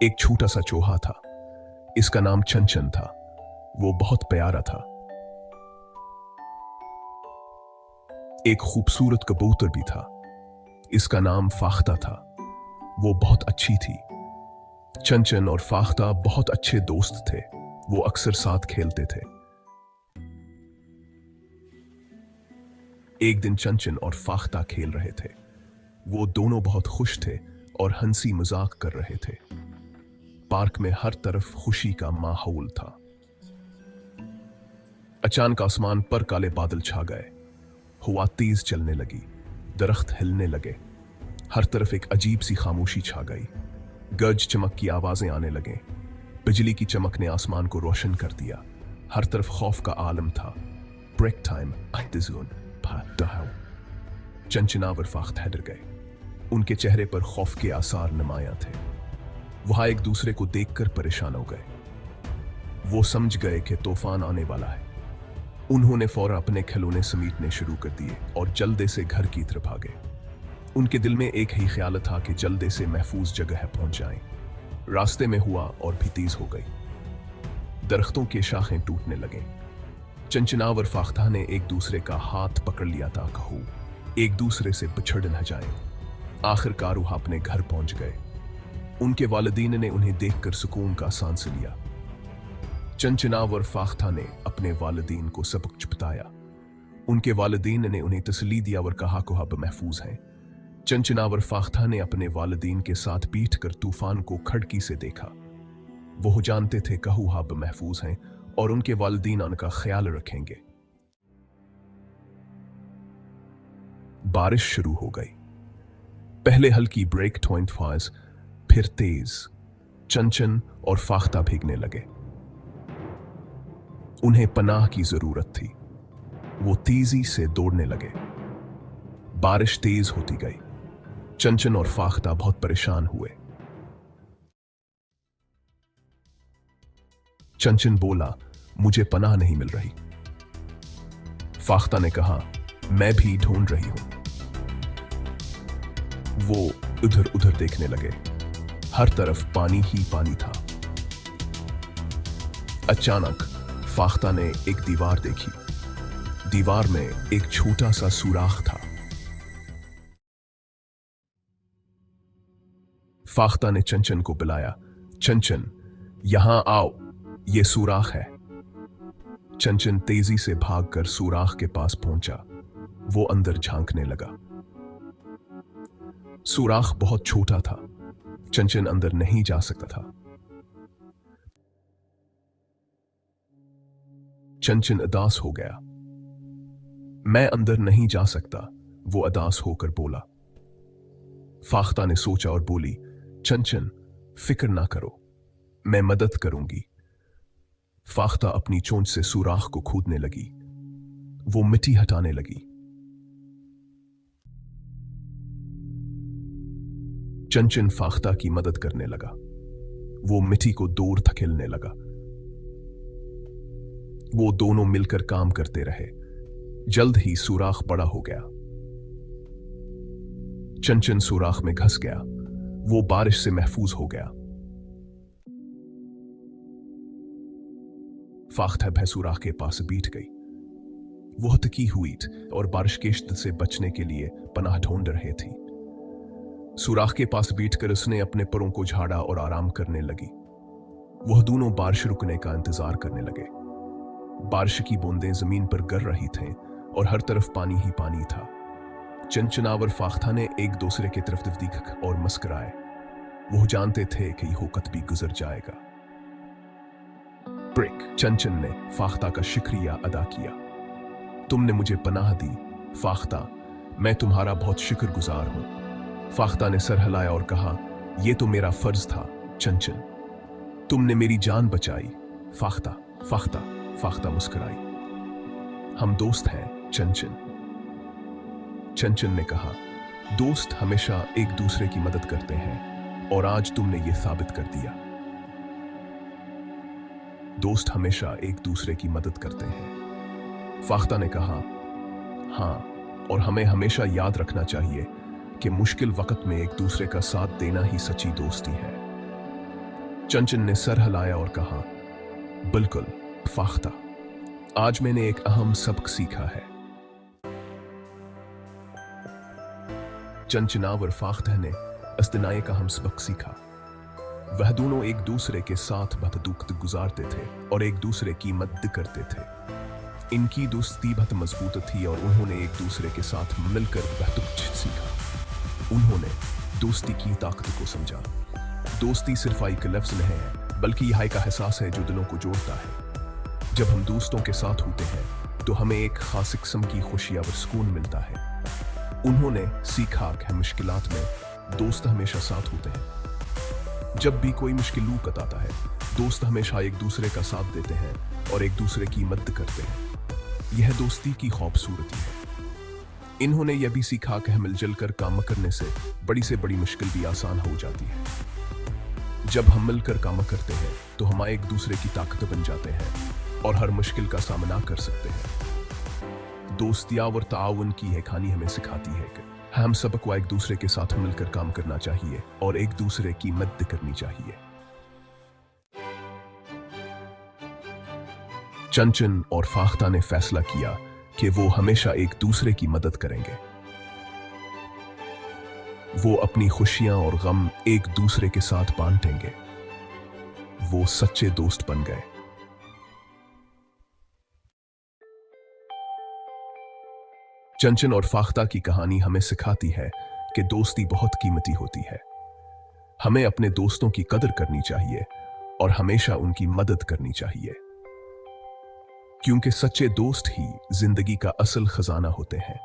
एक छोटा सा चूहा था। इसका नाम चंचन था। वो बहुत प्यारा था। एक खूबसूरत कबूतर भी था। इसका नाम फाख्ता था। वो बहुत अच्छी थी। चंचन और फाख्ता बहुत अच्छे दोस्त थे। वो अक्सर साथ खेलते थे। एक दिन चंचन और फाख्ता खेल रहे थे। वो दोनों बहुत खुश थे और हंसी मजाक कर रहे थे। पार्क में हर तरफ खुशी का माहौल था। अचानक आसमान पर काले बादल छा गए। हवा तेज चलने लगी। दरख्त हिलने लगे। हर तरफ एक अजीब सी खामोशी छा गई। गरज चमक की आवाजें आने लगे। बिजली की चमक ने आसमान को रोशन कर दिया। हर तरफ खौफ का आलम था। ब्रेक टाइम चंचनावर फाख्ता ठहर गए। उनके चेहरे पर खौफ के आसार नुमायां थे। वहां एक दूसरे को देखकर परेशान हो गए। वो समझ गए कि तूफान आने वाला है। उन्होंने फौरन अपने खिलौने समेटने शुरू कर दिए और जल्दी से घर की तरफ भागे। उनके दिल में एक ही ख्याल था कि जल्दी से महफूज जगह पहुंच जाएं। रास्ते में हुआ और भी तेज हो गई। दरख्तों के शाखें टूटने लगे। चंचनावर फाख्ता ने एक दूसरे का हाथ पकड़ लिया था। कहूं एक दूसरे से बिछड़ न जाएं। आखिरकार वह अपने घर पहुंच गए। उनके वालिदीन ने उन्हें देखकर सुकून का सांस लिया। चंचनावर फाख्ता ने अपने वालिदीन को सबक बताया। उनके वालिदीन ने उन्हें तसल्ली दिया और कहा कि अब महफूज हैं। चंचनावर फाख्ता ने अपने वालिदीन के साथ बैठकर तूफान को खिड़की से देखा। वो जानते थे कि अब महफूज हैं और उनके वालिदीन उनका ख्याल रखेंगे। बारिश शुरू हो गई। पहले हल्की ब्रेक फाज, फिर तेज। चंचन और फाख्ता भीगने लगे। उन्हें पनाह की जरूरत थी। वो तेजी से दौड़ने लगे। बारिश तेज होती गई। चंचन और फाख्ता बहुत परेशान हुए। चंचन बोला, मुझे पनाह नहीं मिल रही। फाख्ता ने कहा, मैं भी ढूंढ रही हूं। वो उधर उधर देखने लगे। हर तरफ पानी ही पानी था। अचानक फाख्ता ने एक दीवार देखी। दीवार में एक छोटा सा सुराख था। फाख्ता ने चंचन को बुलाया, चंचन, यहां आओ, ये सुराख है। चंचन तेजी से भागकर सुराख के पास पहुंचा। वो अंदर झांकने लगा। सुराख बहुत छोटा था। चंचन अंदर नहीं जा सकता था। चंचन उदास हो गया। मैं अंदर नहीं जा सकता, वो उदास होकर बोला। फाख्ता ने सोचा और बोली, चंचन, फिक्र ना करो, मैं मदद करूंगी। फाख्ता अपनी चोंच से सुराख को खोदने लगी। वो मिट्टी हटाने लगी। चंचन फाख्ता की मदद करने लगा। वो मिट्टी को दूर धकेलने लगा। वो दोनों मिलकर काम करते रहे। जल्द ही सुराख बड़ा हो गया। चंचन सुराख में घस गया। वो बारिश से महफूज हो गया। फाख्ता भय सुराख के पास बैठ गई। वो थकी हुई और बारिश के शिद्दत से बचने के लिए पनाह ढूंढ रही थी। सुराख के पास बैठकर उसने अपने पैरों को झाड़ा और आराम करने लगी। वह दोनों बारिश रुकने का इंतजार करने लगे। बारिश की बूंदें जमीन पर गिर रही थीं और हर तरफ पानी ही पानी था। चंचनावर फाख्ता ने एक दूसरे की तरफ देखा और मुस्कुराए। वो जानते थे कि यह वक्त भी गुजर जाएगा। ब्रेक। चंचन ने फाख्ता का शुक्रिया अदा किया। तुमने मुझे पनाह दी, फाख्ता, मैं तुम्हारा बहुत शुक्रगुजार हूं। फाख्ता ने सर हिलाया और कहा, यह तो मेरा फर्ज था चंचन, तुमने मेरी जान बचाई। फाख्ता फाख्ता फाख्ता मुस्कुराई। हम दोस्त हैं चंचन। चंचन ने कहा, दोस्त हमेशा एक दूसरे की मदद करते हैं और आज तुमने ये साबित कर दिया। दोस्त हमेशा एक दूसरे की मदद करते हैं। फाख्ता ने कहा, हां, और हमें हमेशा याद रखना चाहिए कि मुश्किल वक्त में एक दूसरे का साथ देना ही सच्ची दोस्ती है। चंचन ने सर हिलाया और कहा, बिल्कुल फाख्ता, आज मैंने एक अहम सबक सीखा है। चंचना और फाख्ता ने अस्तनाए का हम सबक सीखा। वह दोनों एक दूसरे के साथ बहुत गुजारते थे और एक दूसरे की मदद करते थे। इनकी दोस्ती बहुत मजबूत थी और उन्होंने एक दूसरे के साथ मिलकर बहुत कुछ सीखा। उन्होंने दोस्ती की ताकत को समझा। दोस्ती सिर्फ एक लफ्ज नहीं है, बल्कि यह एक एहसास है जो दिलों को जोड़ता है। जब हम दोस्तों के साथ होते हैं तो हमें एक खास किस्म की खुशी और सुकून मिलता है। उन्होंने सीखा कि मुश्किलात में दोस्त हमेशा साथ होते हैं। जब भी कोई मुश्किल वक्त आता है, दोस्त हमेशा एक दूसरे का साथ देते हैं और एक दूसरे की मदद करते हैं। यह दोस्ती की खूबसूरती है। इन्होंने यह भी सीखा कि मिलजुल कर काम करने से बड़ी मुश्किल भी आसान हो जाती है। जब हम मिलकर काम करते हैं तो हम एक दूसरे की ताकत बन जाते हैं और हर मुश्किल का सामना कर सकते हैं। दोस्तियाँ और ताउन की यह कहानी हमें सिखाती है कि हम सबको एक दूसरे के साथ मिलकर काम करना चाहिए और एक दूसरे की मदद करनी चाहिए। चंचन और फाख्ता ने फैसला किया कि वो हमेशा एक दूसरे की मदद करेंगे। वो अपनी खुशियां और गम एक दूसरे के साथ बांटेंगे। वो सच्चे दोस्त बन गए। चंचन और फाख्ता की कहानी हमें सिखाती है कि दोस्ती बहुत कीमती होती है। हमें अपने दोस्तों की कदर करनी चाहिए और हमेशा उनकी मदद करनी चाहिए, क्योंकि सच्चे दोस्त ही जिंदगी का असल खजाना होते हैं।